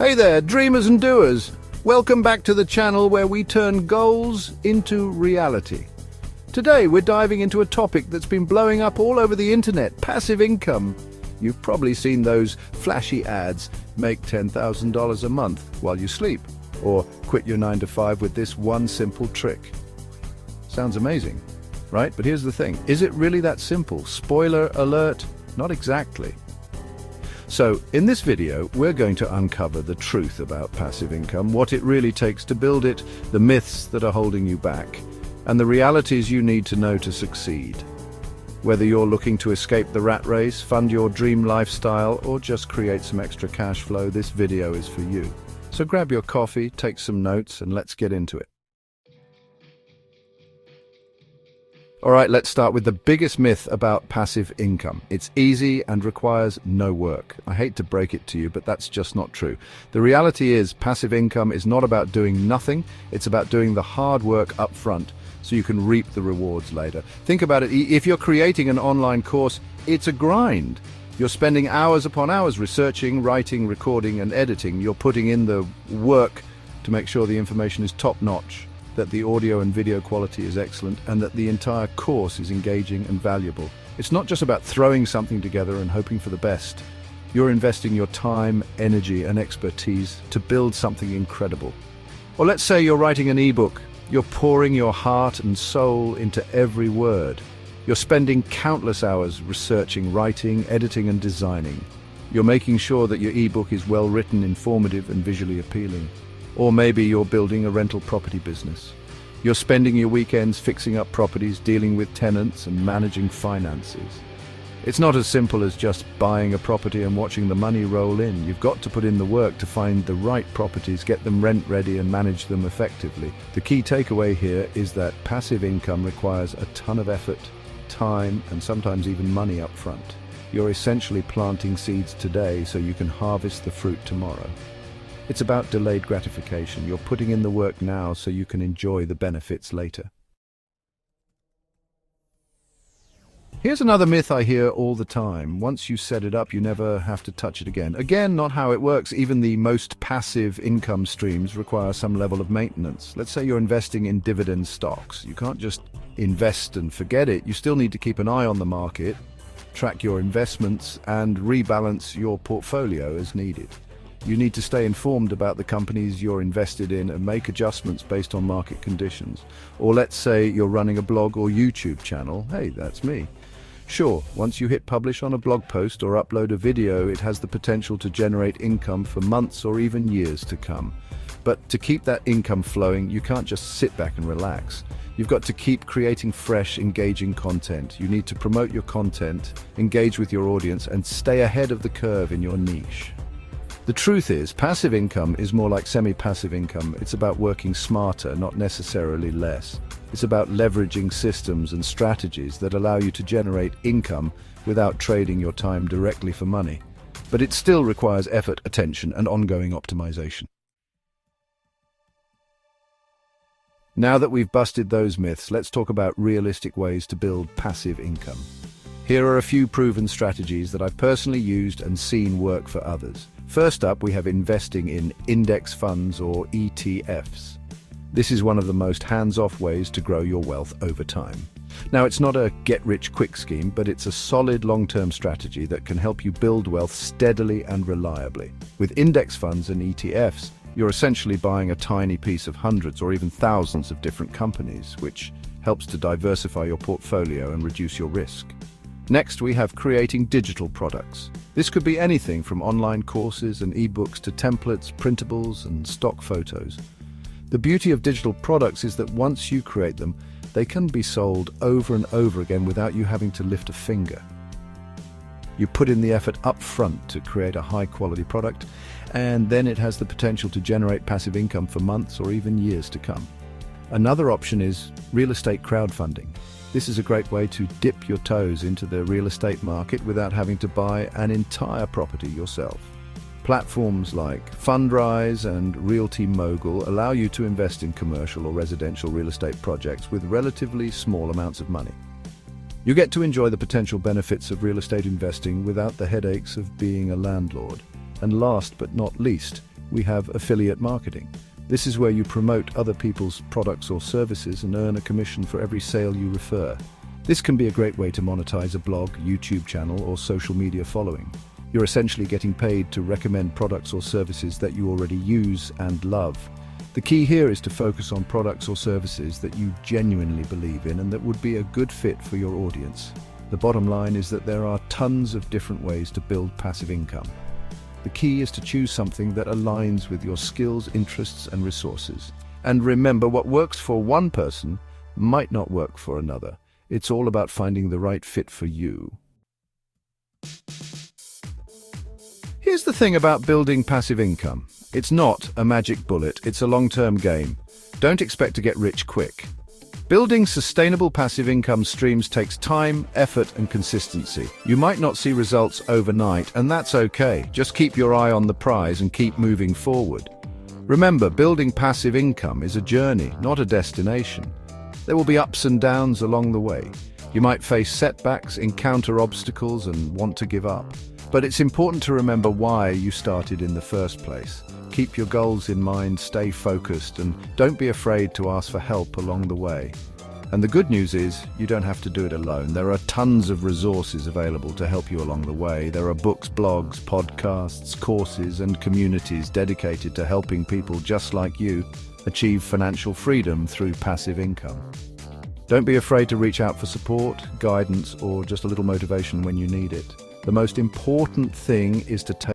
Hey there, dreamers and doers! Welcome back to the channel where we turn goals into reality. Today we're diving into a topic that's been blowing up all over the internet, passive income. You've probably seen those flashy ads, make $10,000 a month while you sleep, or quit your 9 to 5 with this one simple trick. Sounds amazing, right? But here's the thing, is it really that simple? Spoiler alert, not exactly. So, in this video, we're going to uncover the truth about passive income, what it really takes to build it, the myths that are holding you back, and the realities you need to know to succeed. Whether you're looking to escape the rat race, fund your dream lifestyle, or just create some extra cash flow, this video is for you. So grab your coffee, take some notes, and let's get into it. All right, let's start with the biggest myth about passive income. It's easy and requires no work. I hate to break it to you, but that's just not true. The reality is passive income is not about doing nothing. It's about doing the hard work up front so you can reap the rewards later. Think about it. If you're creating an online course, it's a grind. You're spending hours upon hours researching, writing, recording, and editing. You're putting in the work to make sure the information is top-notch, that the audio and video quality is excellent, and that the entire course is engaging and valuable. It's not just about throwing something together and hoping for the best. You're investing your time, energy, and expertise to build something incredible. Or let's say you're writing an ebook. You're pouring your heart and soul into every word. You're spending countless hours researching, writing, editing, and designing. You're making sure that your ebook is well written, informative, and visually appealing. Or maybe you're building a rental property business. You're spending your weekends fixing up properties, dealing with tenants, and managing finances. It's not as simple as just buying a property and watching the money roll in. You've got to put in the work to find the right properties, get them rent ready, and manage them effectively. The key takeaway here is that passive income requires a ton of effort, time, and sometimes even money up front. You're essentially planting seeds today so you can harvest the fruit tomorrow. It's about delayed gratification. You're putting in the work now so you can enjoy the benefits later. Here's another myth I hear all the time. Once you set it up, you never have to touch it again. Again, not how it works. Even the most passive income streams require some level of maintenance. Let's say you're investing in dividend stocks. You can't just invest and forget it. You still need to keep an eye on the market, track your investments, and rebalance your portfolio as needed. You need to stay informed about the companies you're invested in and make adjustments based on market conditions. Or let's say you're running a blog or YouTube channel. Hey, that's me. Sure, once you hit publish on a blog post or upload a video, it has the potential to generate income for months or even years to come. But to keep that income flowing, you can't just sit back and relax. You've got to keep creating fresh, engaging content. You need to promote your content, engage with your audience, and stay ahead of the curve in your niche. The truth is, passive income is more like semi-passive income. It's about working smarter, not necessarily less. It's about leveraging systems and strategies that allow you to generate income without trading your time directly for money. But it still requires effort, attention, and ongoing optimization. Now that we've busted those myths, let's talk about realistic ways to build passive income. Here are a few proven strategies that I've personally used and seen work for others. First up, we have investing in index funds or ETFs. This is one of the most hands-off ways to grow your wealth over time. Now, it's not a get-rich-quick scheme, but it's a solid long-term strategy that can help you build wealth steadily and reliably. With index funds and ETFs, you're essentially buying a tiny piece of hundreds or even thousands of different companies, which helps to diversify your portfolio and reduce your risk. Next, we have creating digital products. This could be anything from online courses and ebooks to templates, printables, and stock photos. The beauty of digital products is that once you create them, they can be sold over and over again without you having to lift a finger. You put in the effort up front to create a high-quality product, and then it has the potential to generate passive income for months or even years to come. Another option is real estate crowdfunding. This is a great way to dip your toes into the real estate market without having to buy an entire property yourself. Platforms like Fundrise and Realty Mogul allow you to invest in commercial or residential real estate projects with relatively small amounts of money. You get to enjoy the potential benefits of real estate investing without the headaches of being a landlord. And last but not least, we have affiliate marketing. This is where you promote other people's products or services and earn a commission for every sale you refer. This can be a great way to monetize a blog, YouTube channel, or social media following. You're essentially getting paid to recommend products or services that you already use and love. The key here is to focus on products or services that you genuinely believe in and that would be a good fit for your audience. The bottom line is that there are tons of different ways to build passive income. The key is to choose something that aligns with your skills, interests, and resources. And remember, what works for one person might not work for another. It's all about finding the right fit for you. Here's the thing about building passive income. It's not a magic bullet, it's a long-term game. Don't expect to get rich quick. Building sustainable passive income streams takes time, effort, and consistency. You might not see results overnight, and that's okay. Just keep your eye on the prize and keep moving forward. Remember, building passive income is a journey, not a destination. There will be ups and downs along the way. You might face setbacks, encounter obstacles, and want to give up. But it's important to remember why you started in the first place. Keep your goals in mind, stay focused, and don't be afraid to ask for help along the way. And the good news is, you don't have to do it alone. There are tons of resources available to help you along the way. There are books, blogs, podcasts, courses, and communities dedicated to helping people just like you achieve financial freedom through passive income. Don't be afraid to reach out for support, guidance, or just a little motivation when you need it. The most important thing is to take